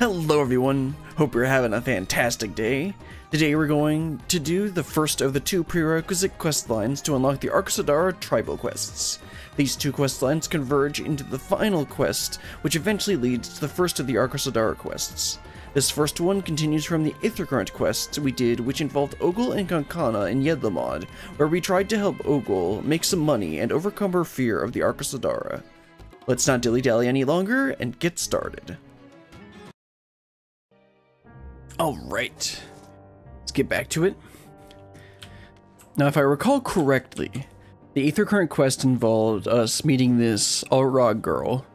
Hello everyone, hope you're having a fantastic day. Today we're going to do the first of the two prerequisite quest lines to unlock the Arkasodara Tribal quests. These two quest lines converge into the final quest, which eventually leads to the first of the Arkasodara quests. This first one continues from the Aether quest we did, which involved Ogul and Kancana in Yedlihmad, where we tried to help Ogul make some money and overcome her fear of the Arkasodara. Let's not dilly-dally any longer and get started. Alright, let's get back to it. Now, if I recall correctly, the Aether quest involved us meeting this Aurag girl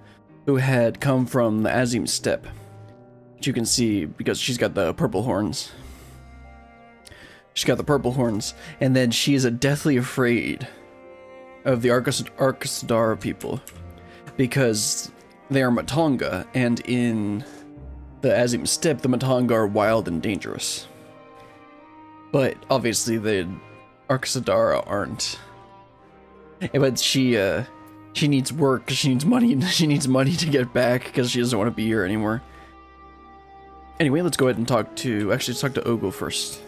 who had come from the Azim Steppe, which you can see because she's got the purple horns. And then she is deathly afraid of the Arkasodara people because they are Matanga, and in the Azim Steppe, the Matanga are wild and dangerous. But obviously the Arkasodara aren't. But she needs work, she needs money, she needs money to get back because she doesn't want to be here anymore. Anyway, let's go ahead and talk to Ogul first.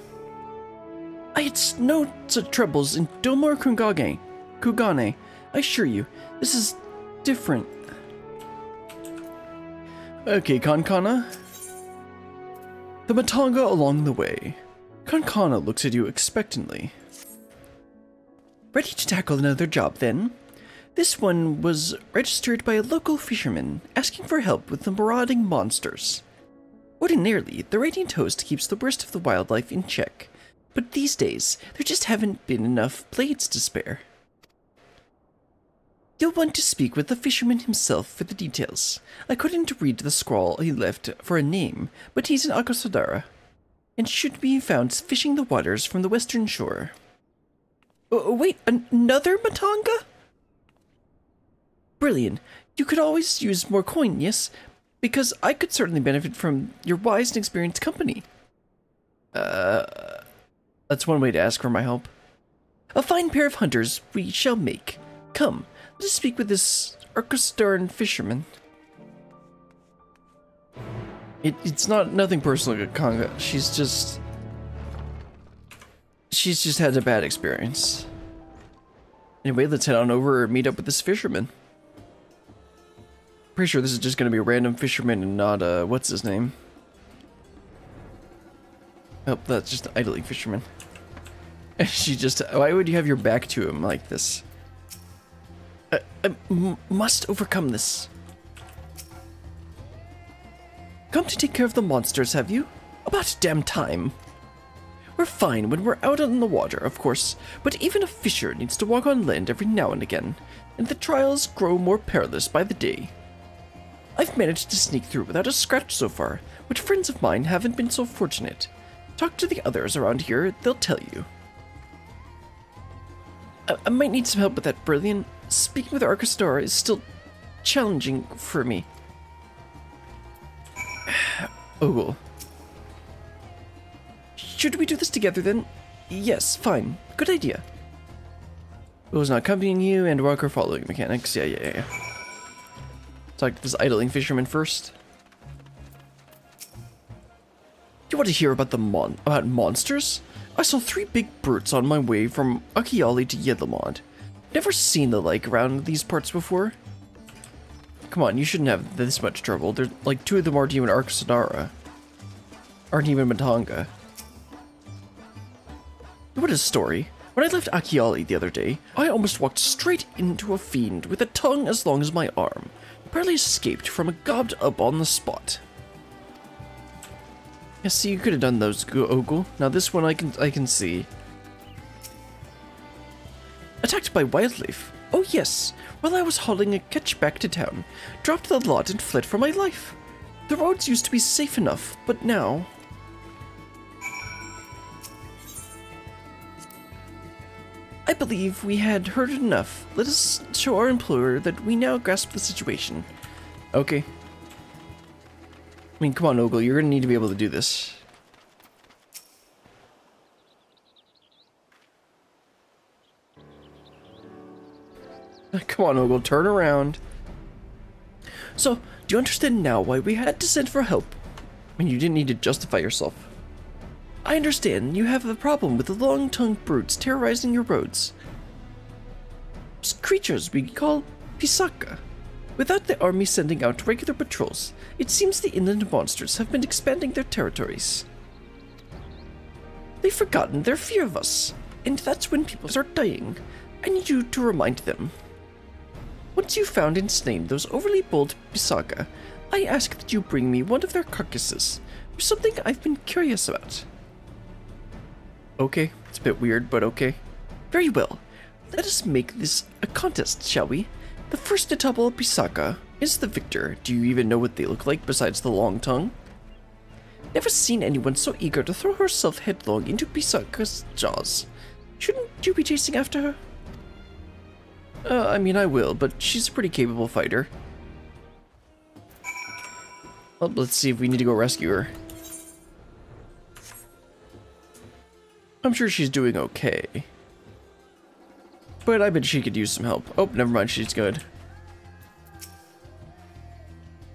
I had no such troubles in Domar Kugane. I assure you, this is different. Okay, Kancana. The Matanga along the way. Kancana looks at you expectantly. Ready to tackle another job then? This one was registered by a local fisherman, asking for help with the marauding monsters. Ordinarily, the Radiant Host keeps the worst of the wildlife in check, but these days, there just haven't been enough blades to spare. You'll want to speak with the fisherman himself for the details. I couldn't read the scrawl he left for a name, but he's an Arkasodara, and should be found fishing the waters from the western shore. Wait, another Matanga? Brilliant. You could always use more coin, yes? Because I could certainly benefit from your wise and experienced company. That's one way to ask for my help. A fine pair of hunters we shall make. Come, let us speak with this Arkasodaran fisherman. It's nothing personal, Kanga. She's just had a bad experience. Anyway, let's head on over and meet up with this fisherman. Pretty sure this is just gonna be a random fisherman and not what's his name? Oh, that's just an idling fisherman. Why would you have your back to him like this? I must overcome this. Come to take care of the monsters, have you? About damn time. We're fine when we're out on the water, of course, but even a fisher needs to walk on land every now and again, and the trials grow more perilous by the day. I've managed to sneak through without a scratch so far, but friends of mine haven't been so fortunate. Talk to the others around here, they'll tell you. I might need some help with that, Brilliant. Speaking with Arkasodara is still challenging for me. Ogul. Should we do this together then? Yes, fine. Good idea. Ogul's not accompanying you and Walker following mechanics. Yeah. Talk to this idling fisherman first. Do you want to hear about about monsters? I saw 3 big brutes on my way from Akiali to Yedlihmad. Never seen the like around these parts before. Come on, you shouldn't have this much trouble. There's like 2 of them aren't even Arkasodara. Aren't even Matanga. What a story. When I left Akiali the other day, I almost walked straight into a fiend with a tongue as long as my arm. Barely escaped from a gobbed up on the spot. Yeah, see, you could have done those, Ogul. Now this one I can see. Attacked by wildlife. Oh yes, while I was hauling a catch back to town, dropped the lot and fled for my life. The roads used to be safe enough, but now... I believe we had heard enough. Let us show our employer that we now grasp the situation. Okay. I mean, come on, Ogul, you're gonna need to be able to do this. Come on, Ogul, turn around. So, do you understand now why we had to send for help? And you didn't need to justify yourself. I understand you have a problem with the long-tongued brutes terrorizing your roads. Creatures we call Pisaka. Without the army sending out regular patrols, it seems the inland monsters have been expanding their territories. They've forgotten their fear of us, and that's when people start dying. I need you to remind them. Once you've found and slain those overly bold Pisaka, I ask that you bring me one of their carcasses. There's something I've been curious about. Okay, it's a bit weird, but okay. Very well. Let us make this a contest, shall we? The first to topple a Pisaka is the victor. Do you even know what they look like besides the long tongue? Never seen anyone so eager to throw herself headlong into Pisaka's jaws. Shouldn't you be chasing after her? I mean, I will, but she's a pretty capable fighter. Well, let's see if we need to go rescue her. I'm sure she's doing okay. But I bet she could use some help. Oh, never mind, she's good.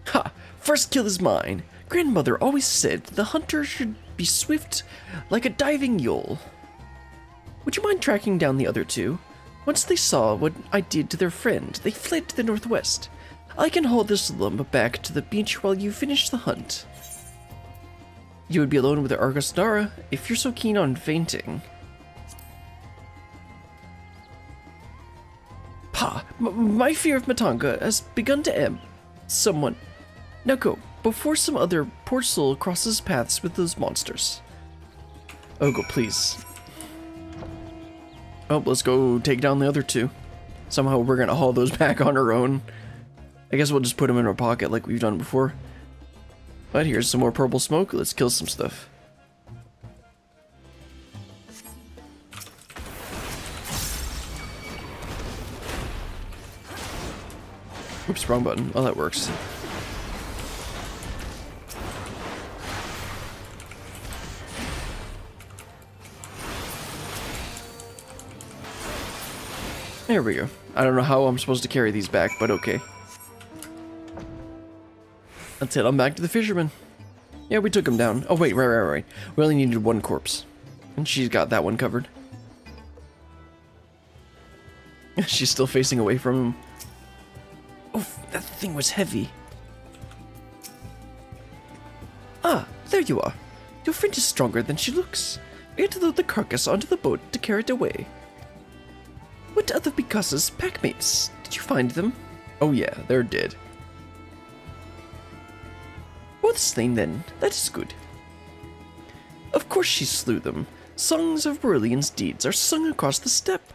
Ha! First kill is mine. Grandmother always said the hunter should be swift like a diving yole. Would you mind tracking down the other two? Once they saw what I did to their friend, they fled to the northwest. I can haul this lump back to the beach while you finish the hunt. You would be alone with the Arkasodara if you're so keen on fainting. Pa! My fear of Matanga has begun to ebb. Someone. Now go, before some other poor soul crosses paths with those monsters. Ogul, please. Oh, let's go take down the other two. Somehow we're gonna haul those back on our own. I guess we'll just put them in our pocket like we've done before. But here's some more purple smoke. Let's kill some stuff. Oops, wrong button. Oh, that works. There we go. I don't know how I'm supposed to carry these back, but okay. That's it, I'm back to the fisherman. Yeah, we took him down. Oh wait, right. We only needed one corpse. And she's got that one covered. She's still facing away from him. Oh, that thing was heavy. Ah, there you are. Your friend is stronger than she looks. We had to load the carcass onto the boat to carry it away. What other Pikasa's packmates? Did you find them? Oh yeah, they're dead. Both slain then, that is good. Of course she slew them. Songs of Beryllian's deeds are sung across the steppe.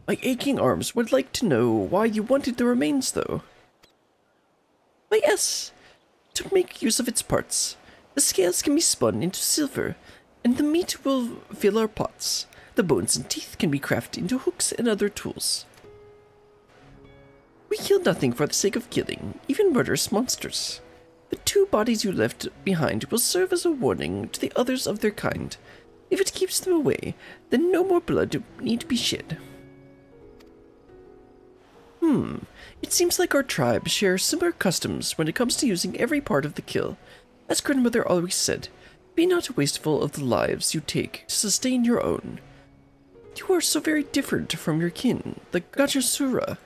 My aching arms would like to know why you wanted the remains, though. Why, yes, to make use of its parts. The scales can be spun into silver, and the meat will fill our pots. The bones and teeth can be crafted into hooks and other tools. We kill nothing for the sake of killing, even murderous monsters. The 2 bodies you left behind will serve as a warning to the others of their kind. If it keeps them away, then no more blood need be shed. It seems like our tribe shares similar customs when it comes to using every part of the kill. As grandmother always said, be not wasteful of the lives you take to sustain your own. You are so very different from your kin, the Gajasura.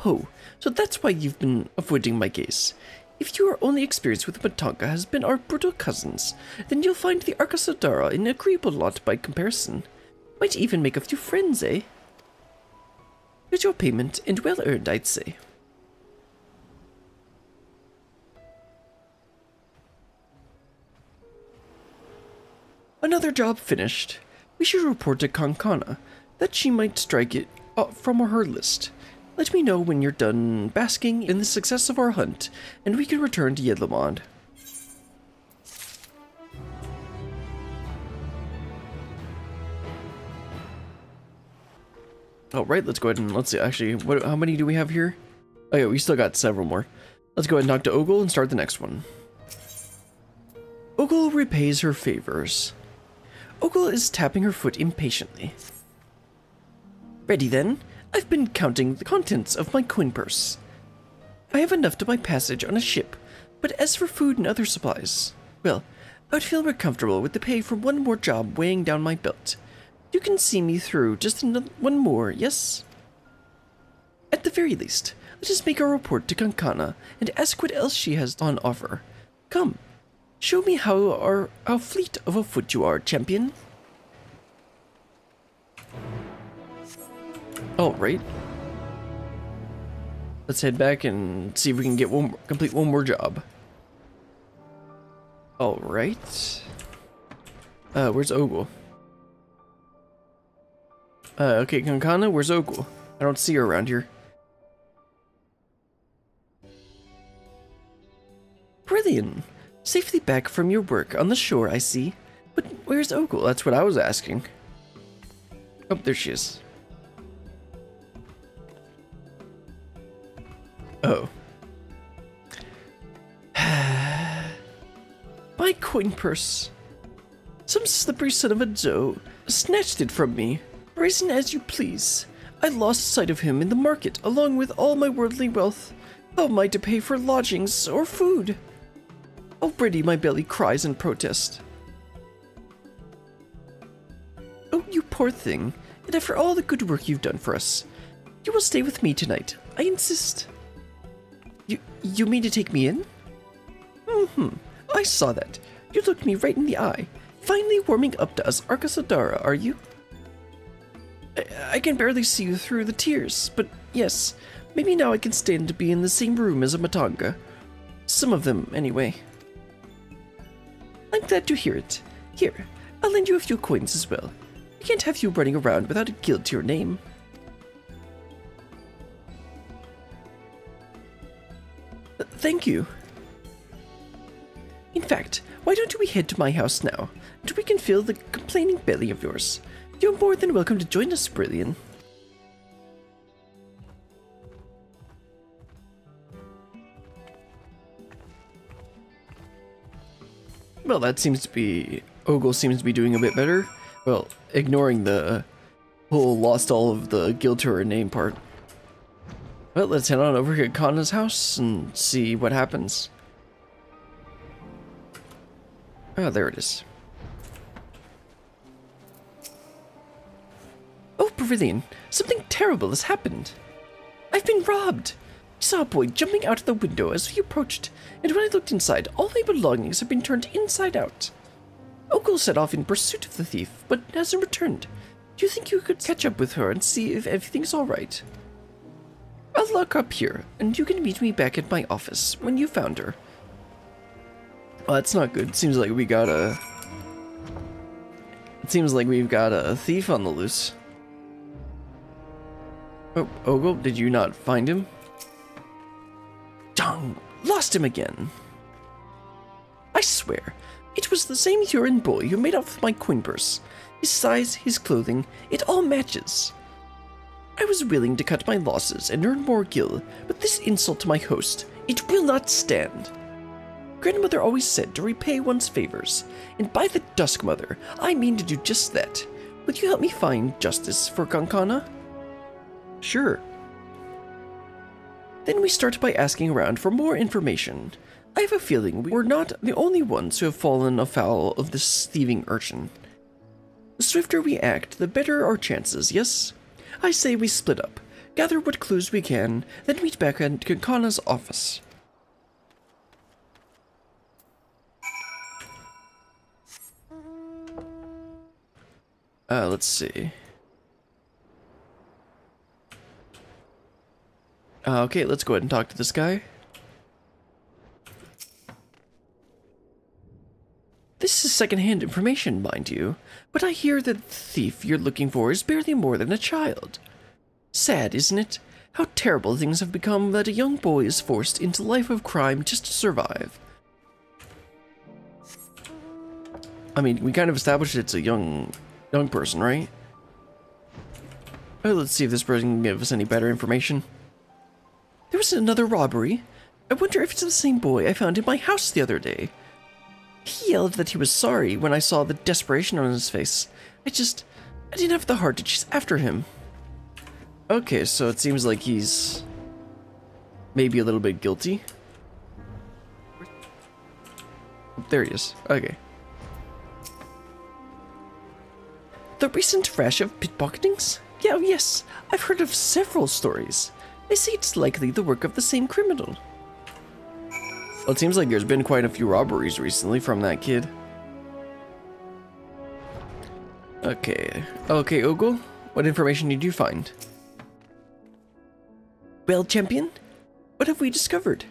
Oh, so that's why you've been avoiding my gaze. If your only experience with Matanga has been our brutal cousins, then you'll find the Arkasodara an agreeable lot by comparison. Might even make a few friends, eh? Here's your payment, and well earned, I'd say. Another job finished. We should report to Kancana, that she might strike it from her list. Let me know when you're done basking in the success of our hunt, and we can return to Yedlihmad. Alright, let's go ahead and let's see, actually, how many do we have here? Oh yeah, we still got several more. Let's go ahead and talk to Ogul and start the next one. Ogul repays her favors. Ogul is tapping her foot impatiently. Ready then? I've been counting the contents of my coin purse. I have enough to buy passage on a ship, But as for food and other supplies, well, I would feel more comfortable with the pay for one more job weighing down my belt. You can see me through just one more, yes? At the very least, let us make our report to Kancana and ask what else she has on offer. Come, show me how fleet of a foot you are, champion. Alright. Let's head back and see if we can get complete one more job. Alright. Where's Ogul? Okay, Kancana, where's Ogul? I don't see her around here. Brilliant! Safely back from your work on the shore, I see. But where's Ogul? That's what I was asking. Oh, there she is. Oh. My coin purse. Some slippery son of a Joe snatched it from me. Reason as you please. I lost sight of him in the market along with all my worldly wealth. How am I to pay for lodgings or food? Already my belly cries in protest. Oh, you poor thing. And after all the good work you've done for us, you will stay with me tonight. I insist. You mean to take me in? I saw that. You looked me right in the eye. Finally warming up to us Arkasodara, are you? I can barely see you through the tears, but yes, maybe now I can stand to be in the same room as a Matanga. Some of them, anyway. I'm glad to hear it. Here, I'll lend you a few coins as well. I can't have you running around without a guild to your name. Thank you. In fact, why don't we head to my house now, and we can fill the complaining belly of yours. You're more than welcome to join us, Brilliant. Well, that seems to be... Ogul seems to be doing a bit better. Well, ignoring the whole lost all of the guild to her name part. Well, let's head on over to Kana's house and see what happens. Ah, there it is. Oh, Brilliant, something terrible has happened. I've been robbed. I saw a boy jumping out of the window as we approached, and when I looked inside, all my belongings have been turned inside out. Ogul set off in pursuit of the thief, but hasn't returned. Do you think you could catch up with her and see if everything's alright? I'll lock up here, and you can meet me back at my office when you found her. Well, that's not good. Seems like we've got a thief on the loose. Oh, Ogul, did you not find him? Dang, lost him again. I swear, it was the same Huron boy who made off with my coin purse. His size, his clothing, it all matches. I was willing to cut my losses and earn more gil, but this insult to my host, it will not stand. Grandmother always said to repay one's favors, and by the Dusk Mother, I mean to do just that. Would you help me find justice for Kancana? Sure. Then we start by asking around for more information. I have a feeling we're not the only ones who have fallen afoul of this thieving urchin. The swifter we act, the better our chances, yes? I say we split up, gather what clues we can, then meet back at Kancana's office. Let's see. Okay, let's go ahead and talk to this guy. This is secondhand information, mind you, but I hear that the thief you're looking for is barely more than a child. Sad, isn't it? How terrible things have become that a young boy is forced into a life of crime just to survive. I mean, we kind of established it's a young person, right? Well, let's see if this person can give us any better information. There was another robbery. I wonder if it's the same boy I found in my house the other day. He yelled that he was sorry when I saw the desperation on his face. I didn't have the heart to chase after him. Okay, so it seems like he's maybe a little bit guilty. there he is. Okay. The recent rash of pickpocketings? Yeah, oh yes, I've heard of several stories. They say it's likely the work of the same criminal. Well, it seems like there's been quite a few robberies recently from that kid. Okay. Okay, Ogul, what information did you find? Well, champion, what have we discovered?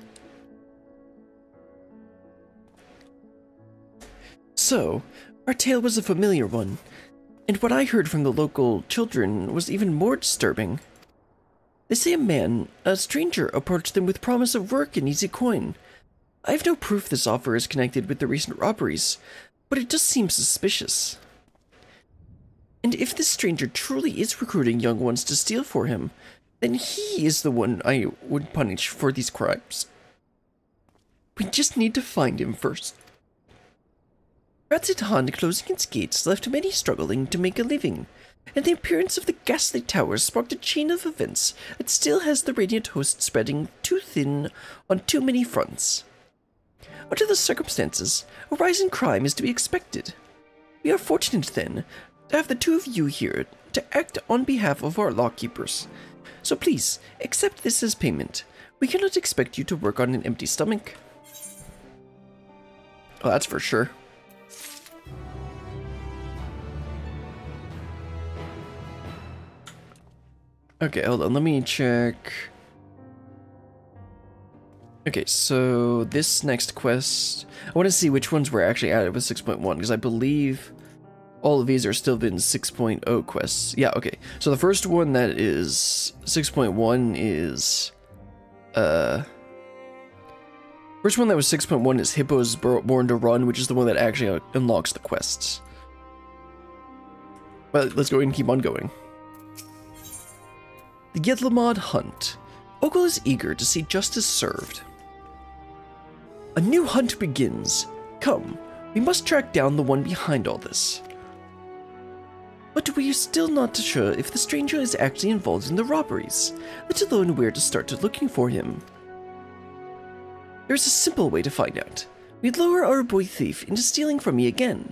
So, our tale was a familiar one, and what I heard from the local children was even more disturbing. They say a stranger, approached them with promise of work and easy coin. I have no proof this offer is connected with the recent robberies, but it does seem suspicious. And if this stranger truly is recruiting young ones to steal for him, then he is the one I would punish for these crimes. We just need to find him first. Ratzitan closing its gates left many struggling to make a living, and the appearance of the ghastly tower sparked a chain of events that still has the radiant host spreading too thin on too many fronts. Under the circumstances, a rise in crime is to be expected. We are fortunate, then, to have the two of you here to act on behalf of our lawkeepers. So please, accept this as payment. We cannot expect you to work on an empty stomach. Oh, that's for sure. Okay, hold on, let me check. Okay, so this next quest, I want to see which ones were actually added with 6.1, because I believe all of these are still been 6.0 quests. Yeah, okay. So the first one that is 6.1 is, first one that was 6.1 is Hippos Born to Run, which is the one that actually unlocks the quests. But let's go ahead and keep on going. The Yedlihmad Hunt. Ogul is eager to see justice served. A new hunt begins. Come, we must track down the one behind all this. But we are still not sure if the stranger is actually involved in the robberies, let alone where to start looking for him. There's a simple way to find out. We lure our boy thief into stealing from me again.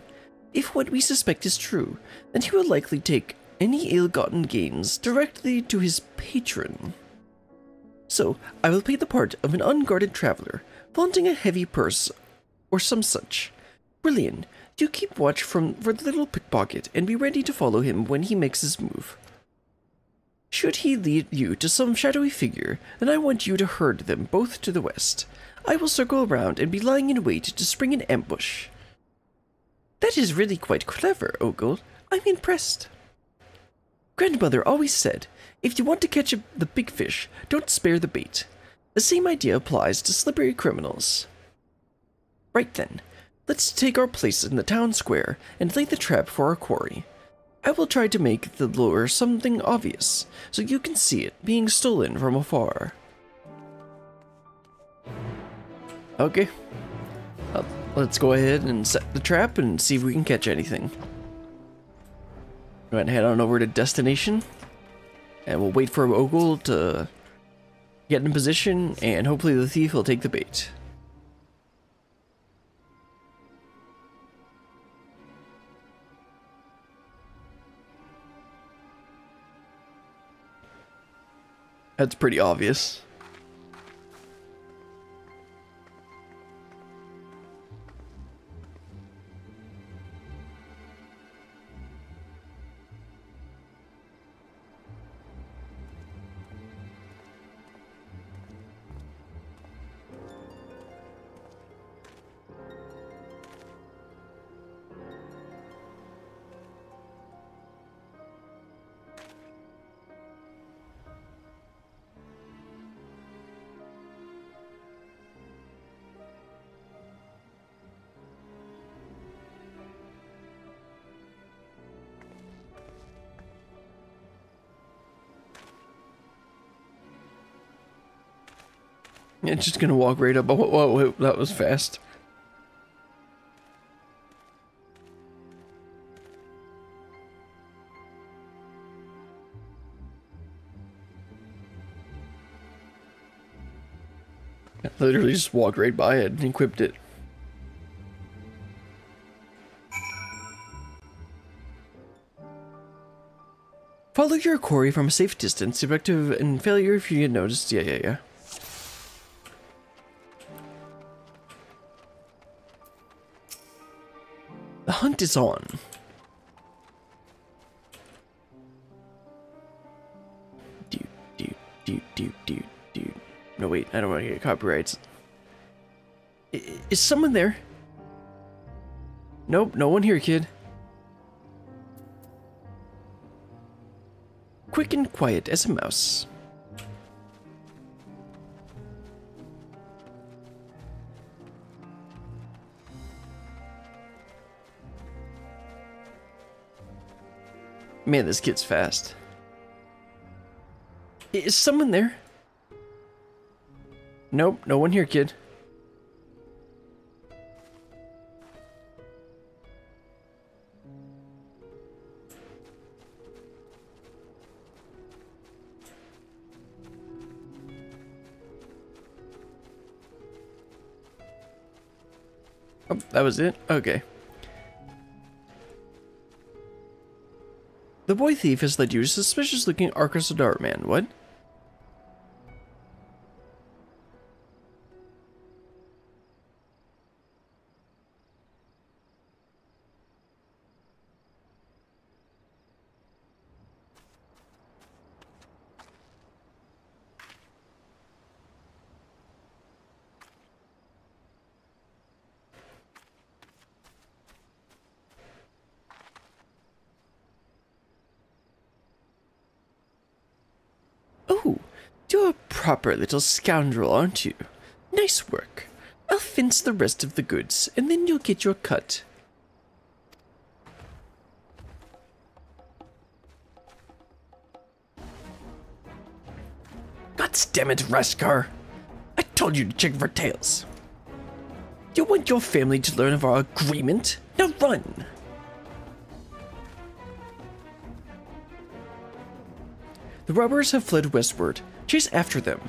If what we suspect is true, then he will likely take any ill-gotten gains directly to his patron. So, I will play the part of an unguarded traveler, flaunting a heavy purse or some such. Brilliant. Do keep watch for the little pickpocket and be ready to follow him when he makes his move. Should he lead you to some shadowy figure, then I want you to herd them both to the west. I will circle around and be lying in wait to spring an ambush. That is really quite clever, Ogul. I'm impressed. Grandmother always said, if you want to catch the big fish, don't spare the bait. The same idea applies to slippery criminals. Right then, let's take our place in the town square and lay the trap for our quarry. I will try to make the lure something obvious, so you can see it being stolen from afar. Okay. Let's go ahead and set the trap and see if we can catch anything. Go ahead and head on over to destination. And we'll wait for Ogul to get in position, and hopefully the thief will take the bait. That's pretty obvious. It's just gonna walk right up. Oh, whoa, that was fast. I literally just walked right by it and equipped it. Follow your quarry from a safe distance. Objective and failure if you get noticed. Yeah. The hunt is on. Dude. No, wait, I don't want to get copyrights. Is someone there? Nope, no one here, kid. Quick and quiet as a mouse. Man, this kid's fast. Is someone there? Nope, no one here, kid. Oh, that was it? Okay. The boy thief has led you to a suspicious-looking Arkasodara man. What? Oh, you're a proper little scoundrel, aren't you? Nice work. I'll fence the rest of the goods, and then you'll get your cut. Goddammit, Raskar! I told you to check for tails. You want your family to learn of our agreement? Now run! The robbers have fled westward. Chase after them.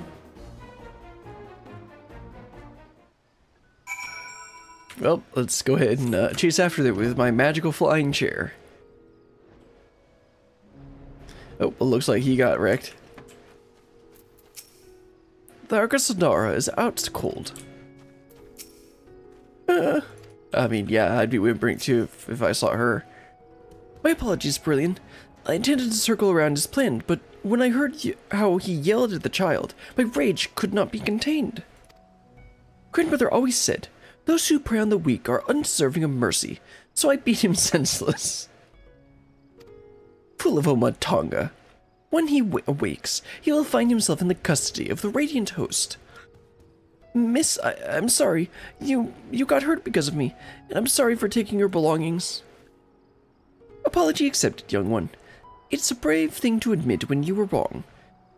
Well, let's go ahead and chase after them with my magical flying chair. Oh, it looks like he got wrecked. The Arkasodara is out cold. I mean, yeah, I'd be whimpering too if I saw her. My apologies, Brilliant. I intended to circle around as planned, but when I heard how he yelled at the child, my rage could not be contained. Grandmother always said, those who prey on the weak are undeserving of mercy, so I beat him senseless. Fool of Omatonga. When he awakes, he will find himself in the custody of the Radiant Host. Miss, I'm sorry. You got hurt because of me, and I'm sorry for taking your belongings. Apology accepted, young one. It's a brave thing to admit when you were wrong.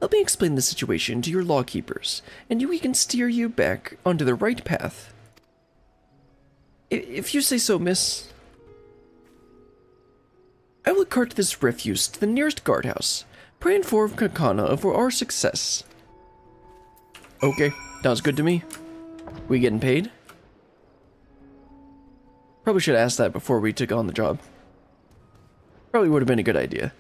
Let me explain the situation to your lawkeepers, and we can steer you back onto the right path. If you say so, miss. I will cart this refuse to the nearest guardhouse. Pray and inform Kancana of our success. Okay, sounds good to me. We getting paid? Probably should ask that before we took on the job. Probably would have been a good idea.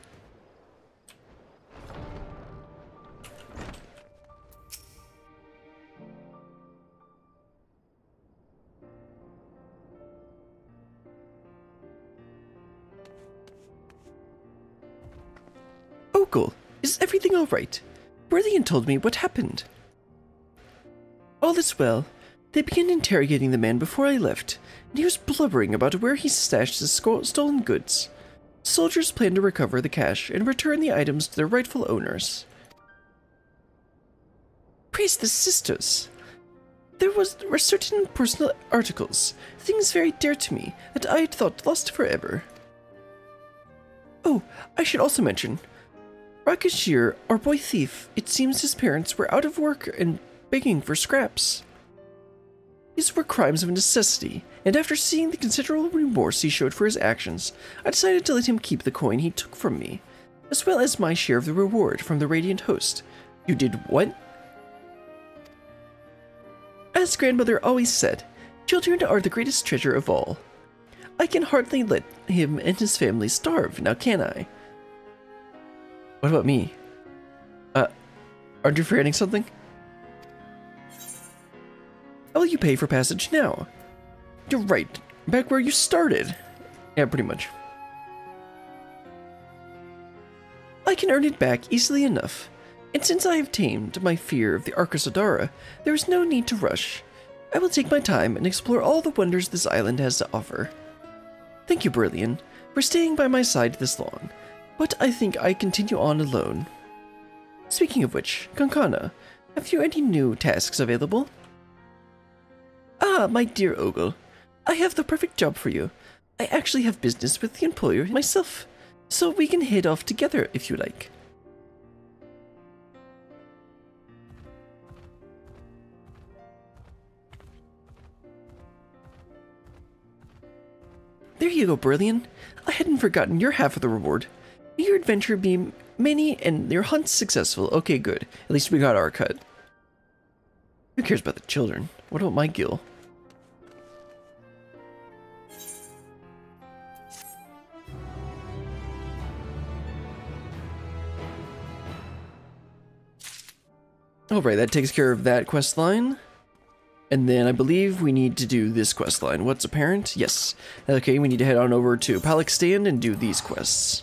Ogul, is everything all right? Brilliant told me what happened. All is well. They began interrogating the man before I left, and he was blubbering about where he stashed his stolen goods. Soldiers plan to recover the cash and return the items to their rightful owners. Praise the sisters! There were certain personal articles, things very dear to me, that I had thought lost forever. Oh, I should also mention, Rakashir, our boy thief, it seems his parents were out of work and begging for scraps. These were crimes of necessity, and after seeing the considerable remorse he showed for his actions, I decided to let him keep the coin he took from me, as well as my share of the reward from the Radiant Host. You did what? As grandmother always said, children are the greatest treasure of all. I can hardly let him and his family starve, now can I? What about me? Aren't you forgetting something? How will you pay for passage now? You're right. Back where you started. Yeah, pretty much. I can earn it back easily enough. And since I have tamed my fear of the Arkasodara, there is no need to rush. I will take my time and explore all the wonders this island has to offer. Thank you, Brillian, for staying by my side this long, but I think I continue on alone. Speaking of which, Kancana, have you any new tasks available? Ah, my dear Ogul, I have the perfect job for you. I actually have business with the employer myself, so we can head off together if you like. There you go, Brillian. I hadn't forgotten your half of the reward. May your adventure be many and your hunt successful. Okay, good. At least we got our cut. Who cares about the children? What about my gil? Alright, that takes care of that quest line. And then I believe we need to do this quest line. What's apparent? Yes. Okay, we need to head on over to Palak Stand and do these quests.